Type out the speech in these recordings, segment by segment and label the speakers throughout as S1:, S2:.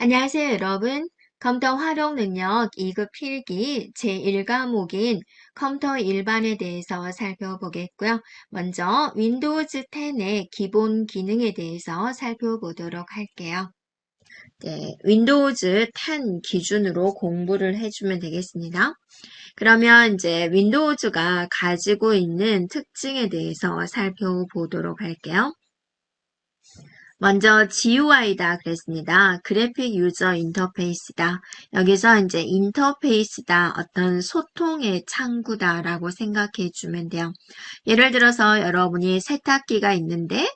S1: 안녕하세요, 여러분. 컴퓨터 활용 능력 2급 필기 제1과목인 컴퓨터 일반에 대해서 살펴보겠고요. 먼저 윈도우즈 10의 기본 기능에 대해서 살펴보도록 할게요. 네, 윈도우즈 10 기준으로 공부를 해주면 되겠습니다. 그러면 이제 윈도우즈가 가지고 있는 특징에 대해서 살펴보도록 할게요. 먼저 GUI다 그랬습니다. 그래픽 유저 인터페이스다. 여기서 이제 인터페이스다, 어떤 소통의 창구다라고 생각해 주면 돼요. 예를 들어서 여러분이 세탁기가 있는데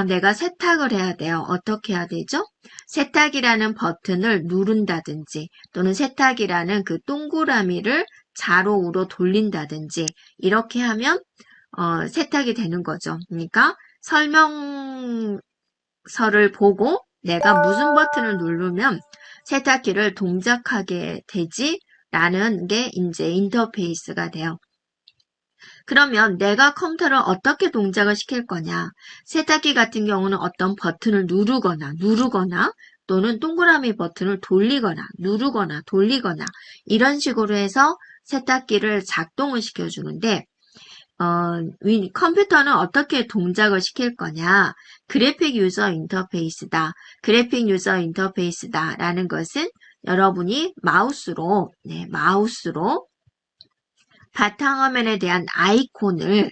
S1: 내가 세탁을 해야 돼요. 어떻게 해야 되죠? 세탁이라는 버튼을 누른다든지 또는 세탁이라는 그 동그라미를 좌로 우로 돌린다든지 이렇게 하면 세탁이 되는 거죠. 그러니까 설명서를 보고 내가 무슨 버튼을 누르면 세탁기를 동작하게 되지? 라는 게 이제 인터페이스가 돼요. 그러면 내가 컴퓨터를 어떻게 동작을 시킬 거냐? 세탁기 같은 경우는 어떤 버튼을 누르거나 또는 동그라미 버튼을 돌리거나 누르거나 돌리거나 이런 식으로 해서 세탁기를 작동을 시켜주는데 컴퓨터는 어떻게 동작을 시킬 거냐? 그래픽 유저 인터페이스다. 그래픽 유저 인터페이스다. 라는 것은 여러분이 마우스로 바탕화면에 대한 아이콘을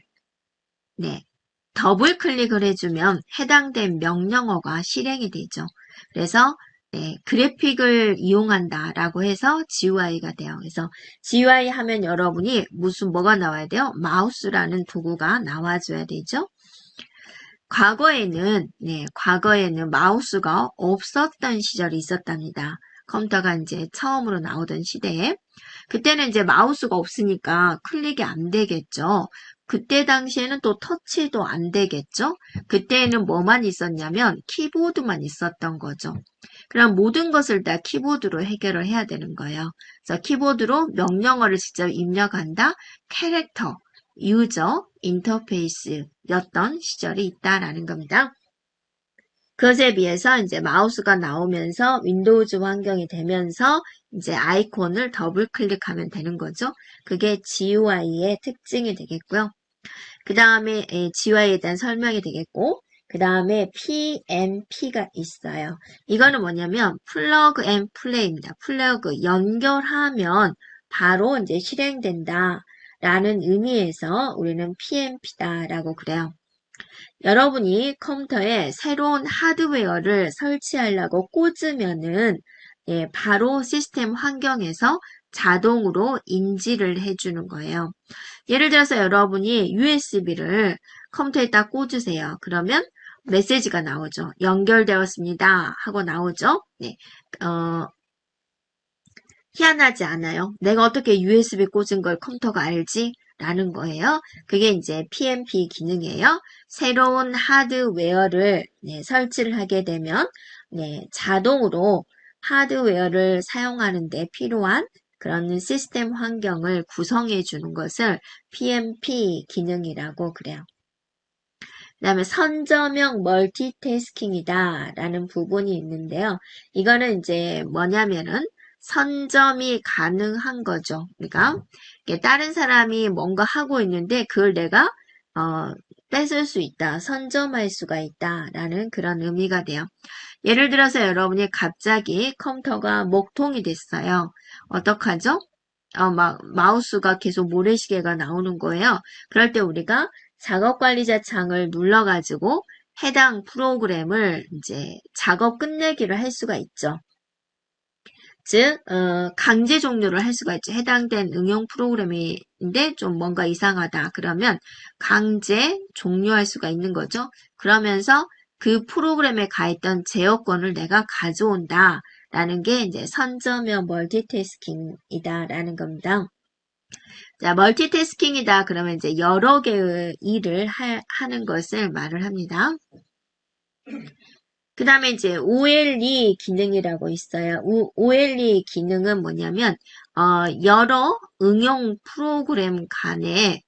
S1: 더블 클릭을 해주면 해당된 명령어가 실행이 되죠. 그래서 그래픽을 이용한다라고 해서 GUI가 돼요. 그래서 GUI 하면 여러분이 뭐가 나와야 돼요? 마우스라는 도구가 나와줘야 되죠. 과거에는 마우스가 없었던 시절이 있었답니다. 컴퓨터가 이제 처음으로 나오던 시대에. 그때는 이제 마우스가 없으니까 클릭이 안 되겠죠. 그때 당시에는 또 터치도 안 되겠죠. 그때는 뭐만 있었냐면 키보드만 있었던 거죠. 그럼 모든 것을 다 키보드로 해결을 해야 되는 거예요. 그래서 키보드로 명령어를 직접 입력한다. 캐릭터, 유저, 인터페이스였던 시절이 있다라는 겁니다. 그것에 비해서 이제 마우스가 나오면서 윈도우즈 환경이 되면서 이제 아이콘을 더블 클릭하면 되는 거죠. 그게 GUI의 특징이 되겠고요. 그 다음에 GUI에 대한 설명이 되겠고, 그 다음에 PMP가 있어요. 이거는 뭐냐면 플러그 앤 플레이입니다. 플러그 연결하면 바로 이제 실행된다 라는 의미에서 우리는 PMP다라고 그래요. 여러분이 컴퓨터에 새로운 하드웨어를 설치하려고 꽂으면은 바로 시스템 환경에서 자동으로 인지를 해주는 거예요. 예를 들어서 여러분이 USB를 컴퓨터에 딱 꽂으세요. 그러면 메시지가 나오죠. 연결되었습니다. 하고 나오죠. 희한하지 않아요? 내가 어떻게 USB 꽂은 걸 컴퓨터가 알지? 라는 거예요. 그게 이제 PMP 기능이에요. 새로운 하드웨어를 설치를 하게 되면 자동으로 하드웨어를 사용하는 데 필요한 그런 시스템 환경을 구성해 주는 것을 PMP 기능이라고 그래요. 그 다음에 선저명 멀티태스킹이다 라는 부분이 있는데요. 이거는 이제 뭐냐면은 선점이 가능한 거죠. 그러니까 다른 사람이 뭔가 하고 있는데 그걸 내가 뺏을 수 있다, 선점할 수가 있다라는 그런 의미가 돼요. 예를 들어서 여러분이 갑자기 컴퓨터가 목통이 됐어요. 어떡하죠? 마우스가 계속 모래시계가 나오는 거예요. 그럴 때 우리가 작업관리자 창을 눌러가지고 해당 프로그램을 이제 작업 끝내기를 할 수가 있죠. 즉 강제 종료를 할 수가 있죠. 해당된 응용 프로그램인데 좀 뭔가 이상하다. 그러면 강제 종료할 수가 있는 거죠. 그러면서 그 프로그램에 가 있던 제어권을 내가 가져온다. 라는 게 이제 선점형 멀티태스킹이다라는 겁니다. 자, 멀티태스킹이다. 그러면 이제 여러 개의 일을 하는 것을 말을 합니다. 그 다음에 이제 OLE 기능이라고 있어요. OLE 기능은 뭐냐면 여러 응용 프로그램 간에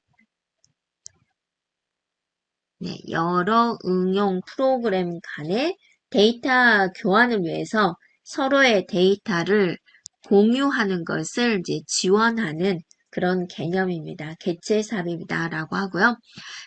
S1: 여러 응용 프로그램 간의 데이터 교환을 위해서 서로의 데이터를 공유하는 것을 이제 지원하는 그런 개념입니다. 개체 삽입이다라고 하고요.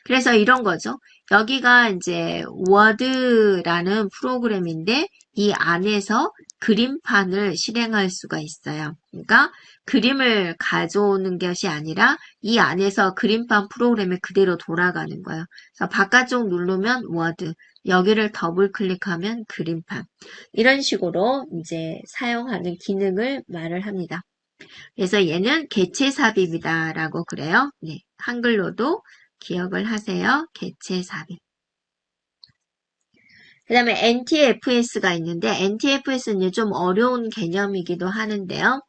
S1: 그래서 이런 거죠. 여기가 이제 워드라는 프로그램인데 이 안에서 그림판을 실행할 수가 있어요. 그러니까 그림을 가져오는 것이 아니라 이 안에서 그림판 프로그램이 그대로 돌아가는 거예요. 그래서 바깥쪽 누르면 워드, 여기를 더블 클릭하면 그림판. 이런 식으로 이제 사용하는 기능을 말을 합니다. 그래서 얘는 개체 삽입이다라고 그래요. 네, 한글로도 기억을 하세요. 개체 삽입. 그 다음에 NTFS가 있는데 NTFS는 좀 어려운 개념이기도 하는데요.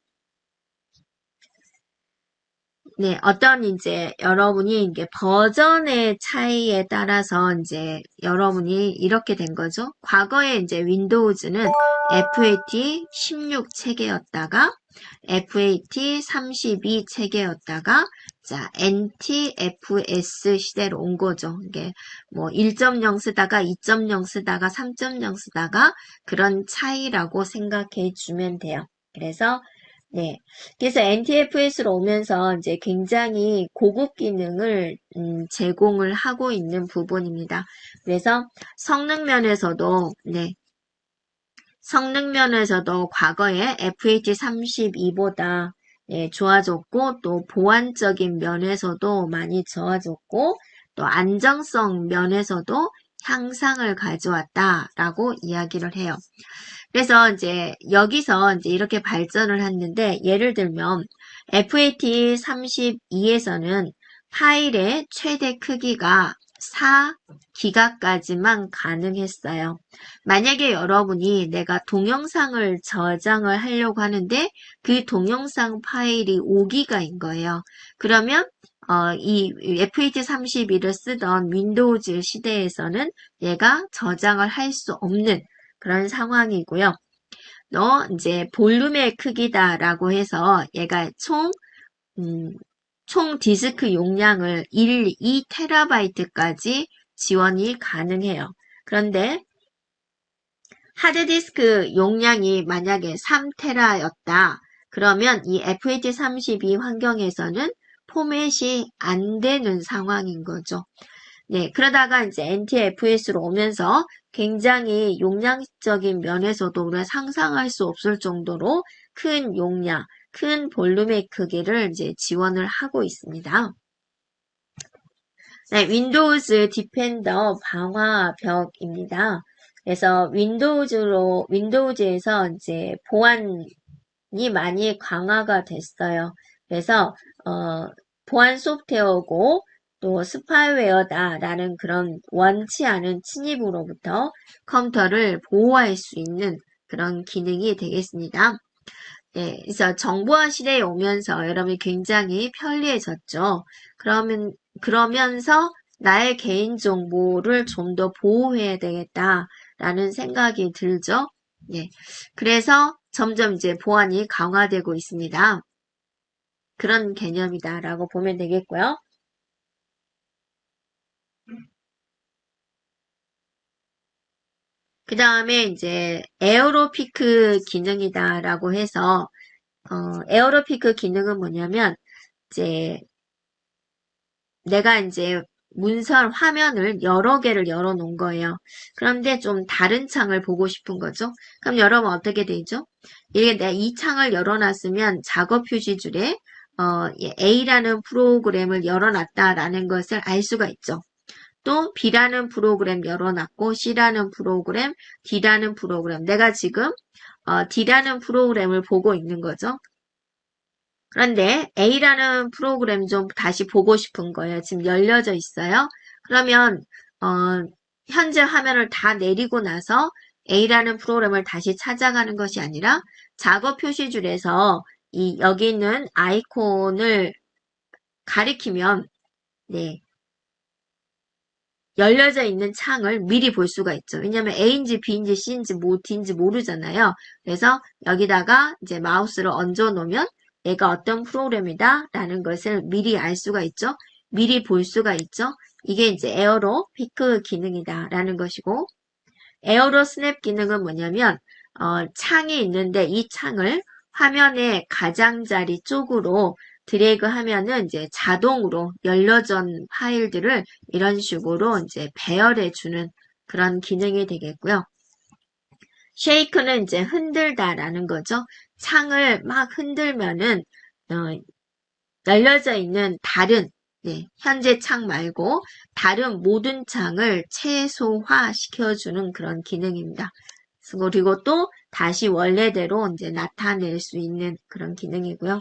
S1: 네, 어떤 이제 여러분이 이게 버전의 차이에 따라서 이제 여러분이 이렇게 된 거죠. 과거에 이제 윈도우즈는 FAT 16 체계였다가 FAT 32 체계였다가 자, NTFS 시대로 온 거죠. 이게 뭐 1.0 쓰다가 2.0 쓰다가 3.0 쓰다가 그런 차이라고 생각해 주면 돼요. 그래서 네. 그래서 NTFS로 오면서 이제 굉장히 고급 기능을 제공을 하고 있는 부분입니다. 그래서 성능 면에서도 네. 성능 면에서도 과거에 FAT32보다 예, 좋아졌고 또 보안적인 면에서도 많이 좋아졌고 또 안정성 면에서도 향상을 가져왔다라고 이야기를 해요. 그래서 이제 여기서 이제 이렇게 발전을 했는데 예를 들면 FAT32에서는 파일의 최대 크기가 4기가까지만 가능했어요. 만약에 여러분이 내가 동영상을 저장을 하려고 하는데 그 동영상 파일이 5기가인 거예요. 그러면 이 FAT32를 쓰던 윈도우즈 시대에서는 얘가 저장을 할 수 없는 그런 상황이고요. 또 이제 볼륨의 크기다라고 해서 얘가 총 디스크 용량을 2TB까지 지원이 가능해요. 그런데 하드디스크 용량이 만약에 3TB였다. 그러면 이 FAT32 환경에서는 포맷이 안 되는 상황인 거죠. 네, 그러다가 이제 NTFS로 오면서 굉장히 용량적인 면에서도 우리가 상상할 수 없을 정도로 큰 용량, 큰 볼륨의 크기를 이제 지원을 하고 있습니다. 네, 윈도우즈 디펜더 방화벽입니다. 그래서 윈도우즈에서 이제 보안이 많이 강화가 됐어요. 그래서, 보안 소프트웨어고 또 스파이웨어다라는 그런 원치 않은 침입으로부터 컴퓨터를 보호할 수 있는 그런 기능이 되겠습니다. 네, 그래서 정보화 시대에 오면서 여러분이 굉장히 편리해졌죠. 그러면서 나의 개인정보를 좀 더 보호해야 되겠다라는 생각이 들죠. 네, 그래서 점점 이제 보안이 강화되고 있습니다. 그런 개념이다라고 보면 되겠고요. 그 다음에 이제 에어로피크 기능이다라고 해서 에어로피크 기능은 뭐냐면 이제 내가 이제 문서 화면을 여러 개를 열어 놓은 거예요. 그런데 좀 다른 창을 보고 싶은 거죠. 그럼 여러분 어떻게 되죠? 이게 내가 이 창을 열어놨으면 작업 표시줄에 A라는 프로그램을 열어놨다라는 것을 알 수가 있죠. 또 B라는 프로그램 열어놨고 C라는 프로그램, D라는 프로그램. 내가 지금 D라는 프로그램을 보고 있는 거죠. 그런데 A라는 프로그램 좀 다시 보고 싶은 거예요. 지금 열려져 있어요. 그러면 현재 화면을 다 내리고 나서 A라는 프로그램을 다시 찾아가는 것이 아니라 작업 표시줄에서 여기 있는 아이콘을 가리키면 네, 열려져 있는 창을 미리 볼 수가 있죠. 왜냐하면 A인지 B인지 C인지 D인지 모르잖아요. 그래서 여기다가 이제 마우스를 얹어 놓으면 얘가 어떤 프로그램이다 라는 것을 미리 알 수가 있죠. 미리 볼 수가 있죠. 이게 이제 에어로 피크 기능이다 라는 것이고 에어로 스냅 기능은 뭐냐면 창이 있는데 이 창을 화면의 가장자리 쪽으로 드래그 하면은 이제 자동으로 열려진 파일들을 이런 식으로 이제 배열해 주는 그런 기능이 되겠고요. 쉐이크는 이제 흔들다라는 거죠. 창을 막 흔들면은 열려져 있는 다른 현재 창 말고 다른 모든 창을 최소화 시켜주는 그런 기능입니다. 그리고 또 다시 원래대로 이제 나타낼 수 있는 그런 기능이고요.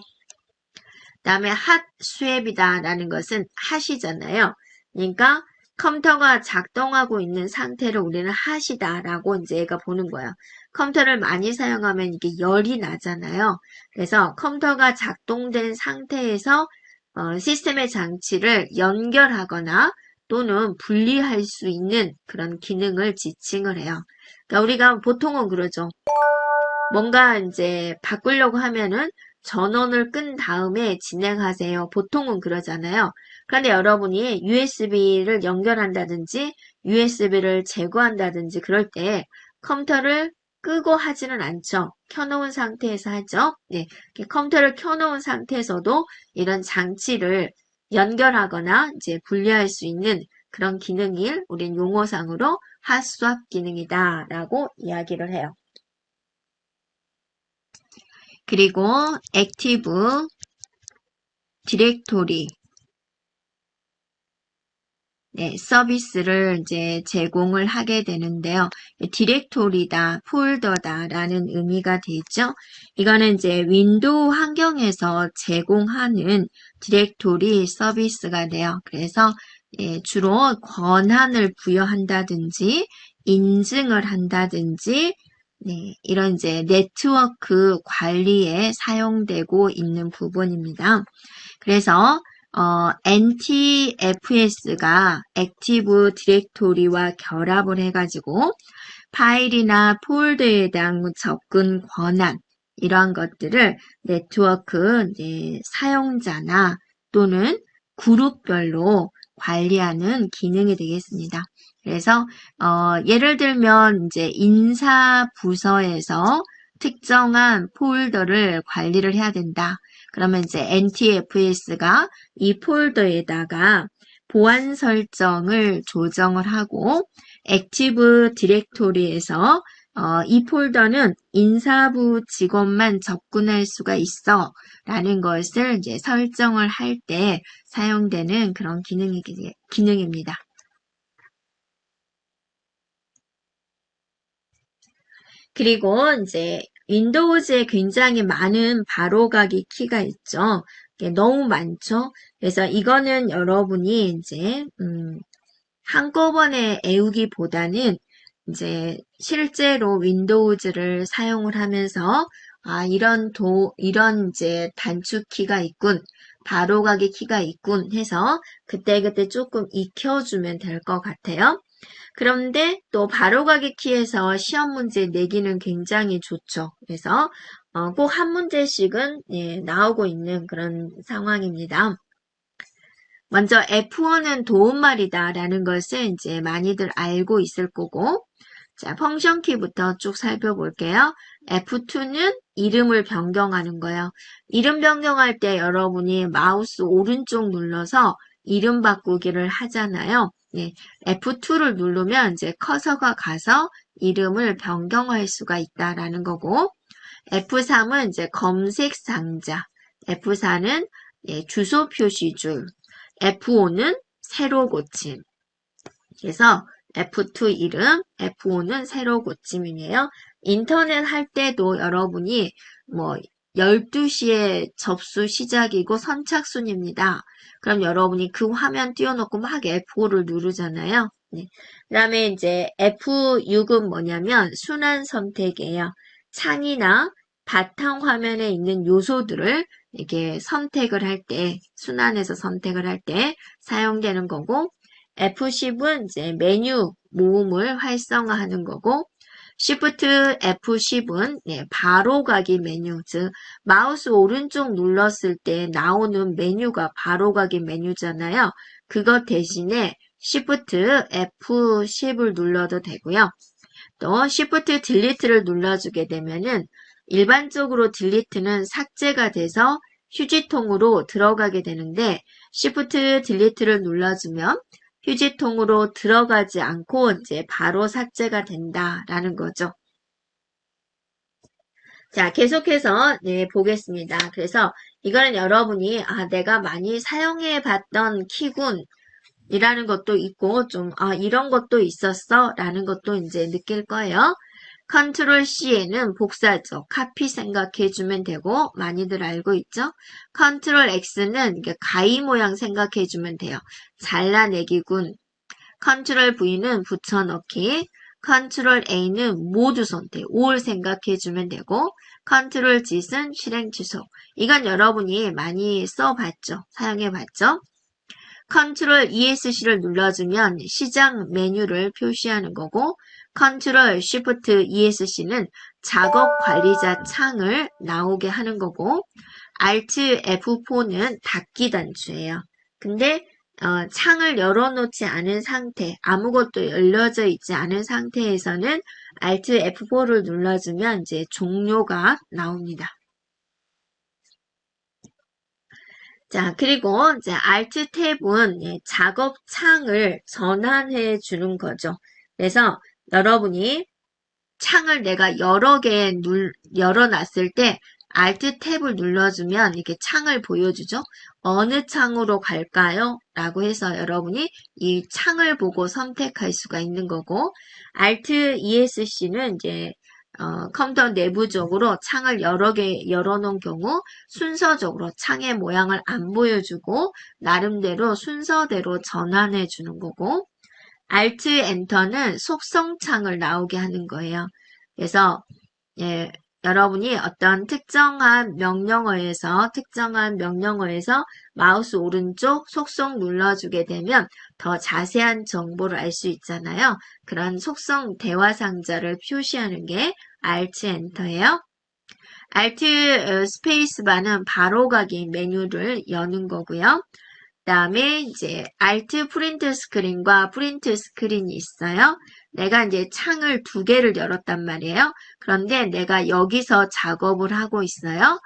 S1: 다음에 핫 스왑이다라는 것은 핫이잖아요. 그러니까 컴퓨터가 작동하고 있는 상태를 우리는 핫이다라고 이제 얘가 보는 거예요. 컴퓨터를 많이 사용하면 이게 열이 나잖아요. 그래서 컴퓨터가 작동된 상태에서 시스템의 장치를 연결하거나 또는 분리할 수 있는 그런 기능을 지칭을 해요. 그러니까 우리가 보통은 그러죠. 뭔가 이제 바꾸려고 하면은 전원을 끈 다음에 진행하세요. 보통은 그러잖아요. 그런데 여러분이 USB를 연결한다든지 USB를 제거한다든지 그럴 때 컴퓨터를 끄고 하지는 않죠. 켜놓은 상태에서 하죠. 네, 컴퓨터를 켜놓은 상태에서도 이런 장치를 연결하거나 이제 분리할 수 있는 그런 기능을 우린 용어상으로 핫스왑 기능이다라고 이야기를 해요. 그리고 액티브 디렉토리 서비스를 이제 제공을 하게 되는데요. 디렉토리다, 폴더다라는 의미가 되죠. 이거는 이제 윈도우 환경에서 제공하는 디렉토리 서비스가 돼요. 그래서 주로 권한을 부여한다든지 인증을 한다든지 이런 이제 네트워크 관리에 사용되고 있는 부분입니다. 그래서 NTFS가 액티브 디렉토리와 결합을 해가지고 파일이나 폴더에 대한 접근 권한 이러한 것들을 네트워크 사용자나 또는 그룹별로 관리하는 기능이 되겠습니다. 그래서 예를 들면 이제 인사 부서에서 특정한 폴더를 관리를 해야 된다. 그러면 이제 NTFS가 이 폴더에다가 보안 설정을 조정을 하고 액티브 디렉토리에서 이 폴더는 인사부 직원만 접근할 수가 있어 라는 것을 이제 설정을 할 때 사용되는 그런 기능입니다. 그리고 이제 윈도우즈에 굉장히 많은 바로가기 키가 있죠. 너무 많죠. 그래서 이거는 여러분이 이제 한꺼번에 애우기보다는 이제 실제로 윈도우즈를 사용을 하면서 이런 이제 단축키가 있군, 바로가기 키가 있군 해서 그때그때 조금 익혀주면 될 것 같아요. 그런데 또 바로가기 키에서 시험 문제 내기는 굉장히 좋죠. 그래서 꼭 한 문제씩은 나오고 있는 그런 상황입니다. 먼저 F1은 도움말이다 라는 것을 이제 많이들 알고 있을 거고, 자, 펑션 키부터 쭉 살펴볼게요. F2는 이름을 변경하는 거예요. 이름 변경할 때 여러분이 마우스 오른쪽 눌러서 이름 바꾸기를 하잖아요. F2를 누르면 이제 커서가 가서 이름을 변경할 수가 있다라는 거고, F3은 이제 검색 상자, F4는 주소 표시줄, F5는 새로 고침. 그래서 F2 이름, F5는 새로 고침이에요. 인터넷 할 때도 여러분이 12시에 접수 시작이고 선착순입니다. 그럼 여러분이 그 화면 띄워놓고 막 F5를 누르잖아요. 그 다음에 이제 F6은 뭐냐면 순환 선택이에요. 창이나 바탕 화면에 있는 요소들을 이렇게 선택을 할 때, 순환해서 선택을 할 때 사용되는 거고, F10은 이제 메뉴 모음을 활성화하는 거고, Shift F10은 바로가기 메뉴, 즉 마우스 오른쪽 눌렀을 때 나오는 메뉴가 바로가기 메뉴잖아요. 그것 대신에 Shift F10을 눌러도 되고요. 또 Shift 딜리트를 눌러주게 되면은 일반적으로 딜리트는 삭제가 돼서 휴지통으로 들어가게 되는데 Shift 딜리트를 눌러주면 휴지통으로 들어가지 않고 이제 바로 삭제가 된다라는 거죠. 자, 계속해서 네, 보겠습니다. 그래서 이거는 여러분이 내가 많이 사용해 봤던 키군 이라는 것도 있고 좀 이런 것도 있었어 라는 것도 이제 느낄 거예요. 컨트롤 C에는 복사죠. 카피 생각해 주면 되고 많이들 알고 있죠. 컨트롤 X는 가위 모양 생각해 주면 돼요. 잘라내기군. 컨트롤 V는 붙여넣기. 컨트롤 A는 모두 선택, 올 생각해 주면 되고 컨트롤 Z는 실행 취소. 이건 여러분이 많이 써봤죠. 사용해봤죠. 컨트롤 ESC를 눌러주면 시작 메뉴를 표시하는 거고 컨트롤 쉬프트 ESC는 작업 관리자 창을 나오게 하는 거고 Alt F4는 닫기 단추예요. 근데 창을 열어놓지 않은 상태, 아무것도 열려져 있지 않은 상태에서는 Alt F4를 눌러주면 이제 종료가 나옵니다. 자, 그리고 이제 Alt 탭은 작업 창을 전환해 주는 거죠. 그래서 여러분이 창을 내가 여러 개 열어놨을 때 Alt 탭을 눌러주면 이렇게 창을 보여주죠. 어느 창으로 갈까요? 라고 해서 여러분이 이 창을 보고 선택할 수가 있는 거고 Alt ESC는 이제 컴퓨터 내부적으로 창을 여러 개 열어놓은 경우 순서적으로 창의 모양을 안 보여주고 나름대로 순서대로 전환해 주는 거고 Alt Enter는 속성창을 나오게 하는 거예요. 그래서 여러분이 어떤 특정한 명령어에서 마우스 오른쪽 속성 눌러주게 되면 더 자세한 정보를 알 수 있잖아요. 그런 속성 대화 상자를 표시하는 게 Alt Enter예요. Alt 스페이스바는 바로가기 메뉴를 여는 거고요. 그 다음에 이제 Alt 프린트 스크린과 프린트 스크린이 있어요. 내가 이제 창을 두 개를 열었단 말이에요. 그런데 내가 여기서 작업을 하고 있어요.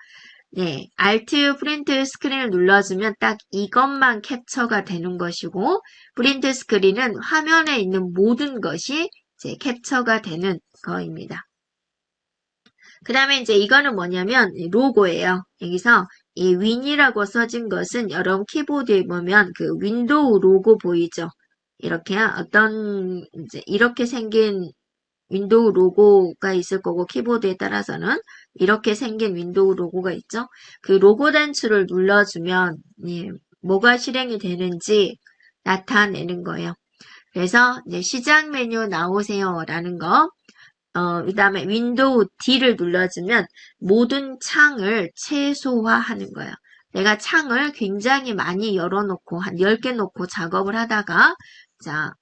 S1: 네, Alt 프린트 스크린을 눌러주면 딱 이것만 캡처가 되는 것이고 프린트 스크린은 화면에 있는 모든 것이 이제 캡처가 되는 거입니다. 그 다음에 이제 이거는 뭐냐면 로고예요. 여기서 이 윈이라고 써진 것은 여러분 키보드에 보면 그 윈도우 로고 보이죠? 이렇게 이제 이렇게 생긴 윈도우 로고가 있을 거고 키보드에 따라서는 이렇게 생긴 윈도우 로고가 있죠? 그 로고 단추를 눌러주면 뭐가 실행이 되는지 나타내는 거예요. 그래서 이제 시작 메뉴 나오세요 라는 거 그 다음에 윈도우 D를 눌러주면 모든 창을 최소화하는 거예요. 내가 창을 굉장히 많이 열어놓고 한 10개 놓고 작업을 하다가 자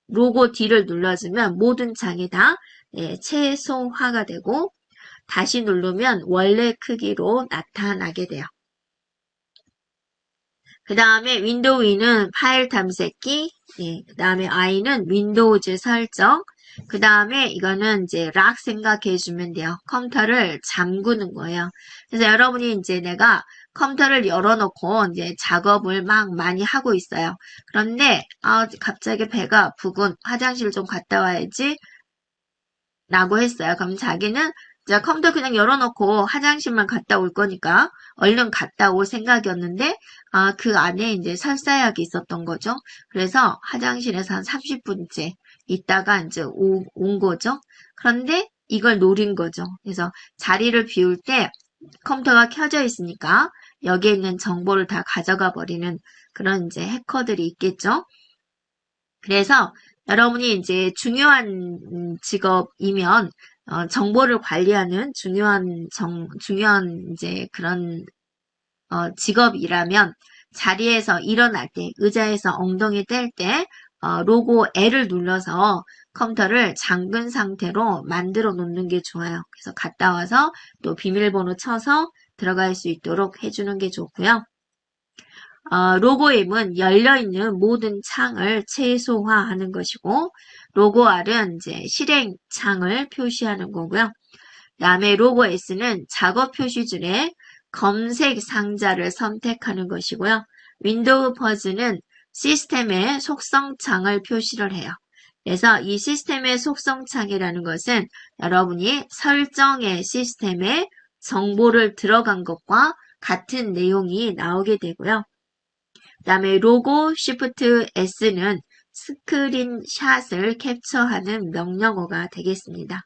S1: 로고 D를 눌러주면 모든 창이 다 최소화가 되고 다시 누르면 원래 크기로 나타나게 돼요. 그 다음에 윈도우 E는 파일 탐색기, 그 다음에 I는 윈도우즈 설정, 그 다음에 이거는 이제 락 생각해 주면 돼요. 컴퓨터를 잠그는 거예요. 그래서 여러분이 이제 내가 컴퓨터를 열어놓고 이제 작업을 막 많이 하고 있어요. 그런데 갑자기 배가 아프군. 화장실 좀 갔다 와야지 라고 했어요. 그럼 자기는 이제 컴퓨터 그냥 열어놓고 화장실만 갔다 올 거니까 얼른 갔다 올 생각이었는데 그 안에 이제 설사약이 있었던 거죠. 그래서 화장실에서 한 30분째 있다가 이제 온 거죠. 그런데 이걸 노린 거죠. 그래서 자리를 비울 때 컴퓨터가 켜져 있으니까 여기에 있는 정보를 다 가져가 버리는 그런 이제 해커들이 있겠죠. 그래서 여러분이 이제 중요한 직업이면 정보를 관리하는 중요한 이제 그런 직업이라면 자리에서 일어날 때, 의자에서 엉덩이 뗄 때 로고 L을 눌러서 컴퓨터를 잠근 상태로 만들어 놓는 게 좋아요. 그래서 갔다 와서 또 비밀번호 쳐서 들어갈 수 있도록 해주는 게 좋고요. 로고 M은 열려있는 모든 창을 최소화하는 것이고, 로고 R은 이제 실행 창을 표시하는 거고요. 그 다음에 로고 S는 작업 표시줄에 검색 상자를 선택하는 것이고요. 윈도우 퍼즈는 시스템의 속성창을 표시를 해요. 그래서 이 시스템의 속성창이라는 것은 여러분이 설정의 시스템에 정보를 들어간 것과 같은 내용이 나오게 되고요. 그 다음에 로고 Shift S는 스크린샷을 캡처하는 명령어가 되겠습니다.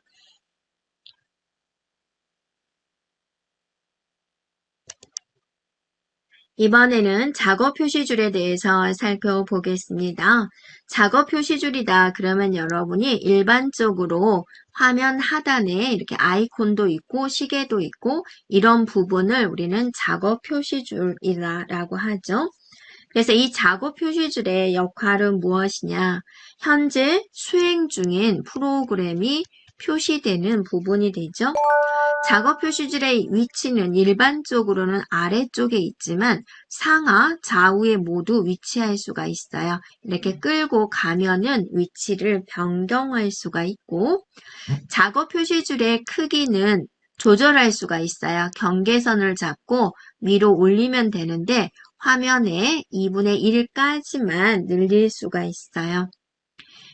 S1: 이번에는 작업 표시줄에 대해서 살펴보겠습니다. 작업 표시줄이다 그러면 여러분이 일반적으로 화면 하단에 이렇게 아이콘도 있고 시계도 있고 이런 부분을 우리는 작업 표시줄이라고 하죠. 그래서 이 작업 표시줄의 역할은 무엇이냐? 현재 수행 중인 프로그램이 표시되는 부분이 되죠. 작업 표시줄의 위치는 일반적으로는 아래쪽에 있지만 상하, 좌우에 모두 위치할 수가 있어요. 이렇게 끌고 가면은 위치를 변경할 수가 있고 작업 표시줄의 크기는 조절할 수가 있어요. 경계선을 잡고 위로 올리면 되는데 화면에 2분의 1까지만 늘릴 수가 있어요.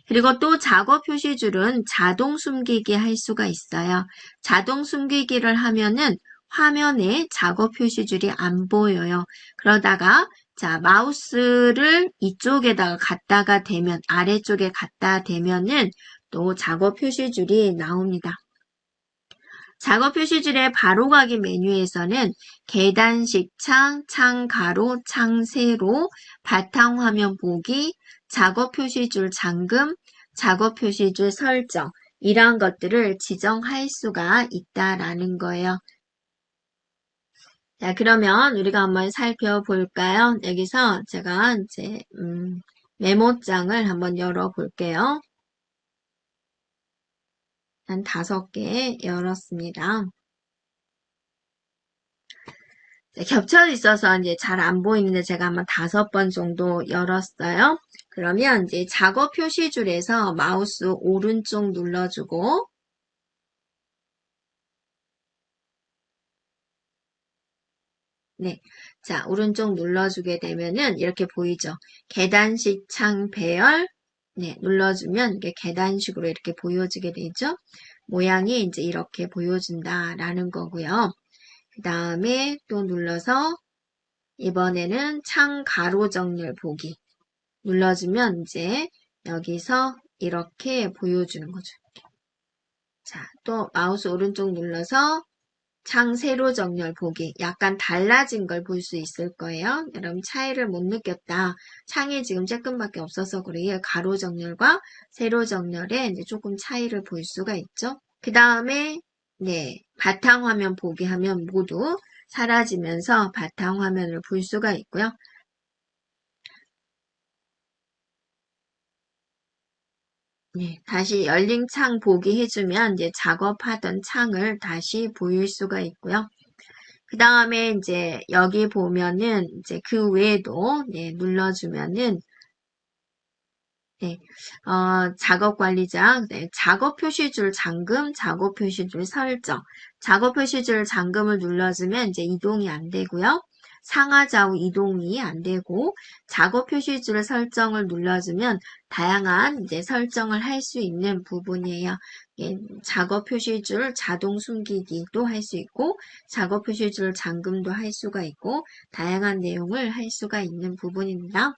S1: 그리고 또 작업 표시줄은 자동 숨기기 할 수가 있어요. 자동 숨기기를 하면은 화면에 작업 표시줄이 안 보여요. 그러다가 자 마우스를 이쪽에다가 갖다가 대면 아래쪽에 갖다 대면은 또 작업 표시줄이 나옵니다. 작업 표시줄의 바로가기 메뉴에서는 계단식 창, 창 가로, 창 세로, 바탕화면 보기, 작업 표시줄 잠금, 작업 표시줄 설정 이러한 것들을 지정할 수가 있다라는 거예요. 자, 그러면 우리가 한번 살펴볼까요? 여기서 제가 이제 메모장을 한번 열어볼게요. 한 5개 열었습니다. 겹쳐 있어서 이제 잘 안 보이는데 제가 한번 5번 정도 열었어요. 그러면 이제 작업 표시줄에서 마우스 오른쪽 눌러주고 네. 자, 오른쪽 눌러주게 되면은 이렇게 보이죠? 계단식 창 배열 네, 눌러주면 이게 계단식으로 이렇게 보여지게 되죠? 모양이 이제 이렇게 보여준다라는 거고요. 그 다음에 또 눌러서 이번에는 창 가로 정렬 보기 눌러주면 이제 여기서 이렇게 보여주는 거죠. 자, 또 마우스 오른쪽 눌러서 창 세로 정렬 보기 약간 달라진 걸 볼 수 있을 거예요. 여러분 차이를 못 느꼈다. 창이 지금 조금밖에 없어서 그래요. 가로 정렬과 세로 정렬에 이제 조금 차이를 볼 수가 있죠. 그 다음에 네 바탕화면 보기 하면 모두 사라지면서 바탕화면을 볼 수가 있고요. 네, 다시 열린 창 보기 해주면 이제 작업하던 창을 다시 보일 수가 있고요. 그 다음에 이제 여기 보면은 이제 그 외에도 네, 눌러주면은 네, 작업관리장, 네, 작업 표시줄 잠금, 작업 표시줄 설정. 작업 표시줄 잠금을 눌러주면 이제 이동이 안 되고요. 상하 좌우 이동이 안 되고 작업 표시줄 설정을 눌러주면 다양한 이제 설정을 할 수 있는 부분이에요. 예, 작업 표시줄 자동 숨기기도 할 수 있고 작업 표시줄 잠금도 할 수가 있고 다양한 내용을 할 수가 있는 부분입니다.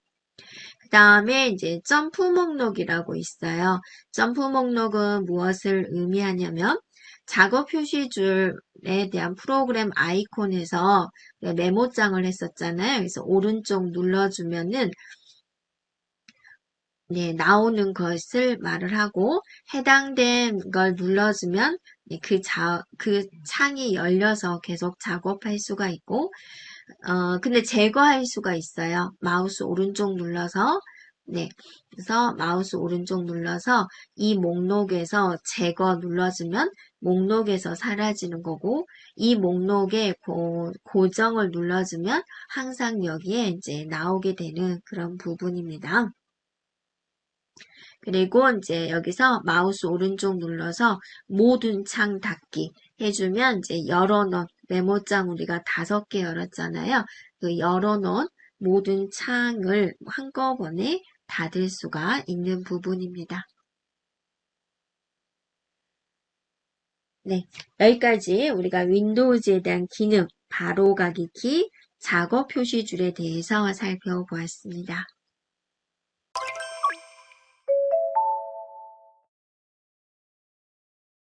S1: 그 다음에 이제 점프 목록이라고 있어요. 점프 목록은 무엇을 의미하냐면 작업 표시줄에 대한 프로그램 아이콘에서 메모장을 했었잖아요. 그래서 오른쪽 눌러주면은 네, 나오는 것을 말을 하고 해당된 걸 눌러주면 그 창이 열려서 계속 작업할 수가 있고 근데 제거할 수가 있어요. 마우스 오른쪽 눌러서 네, 그래서 마우스 오른쪽 눌러서 이 목록에서 제거 눌러주면 목록에서 사라지는 거고, 이 목록에 고정을 눌러주면 항상 여기에 이제 나오게 되는 그런 부분입니다. 그리고 이제 여기서 마우스 오른쪽 눌러서 모든 창 닫기 해주면 이제 열어놓은 메모장 우리가 5개 열었잖아요. 그 열어놓은 모든 창을 한꺼번에 닫을 수가 있는 부분입니다. 네, 여기까지 우리가 윈도우즈에 대한 기능, 바로가기 키, 작업 표시줄에 대해서 살펴보았습니다.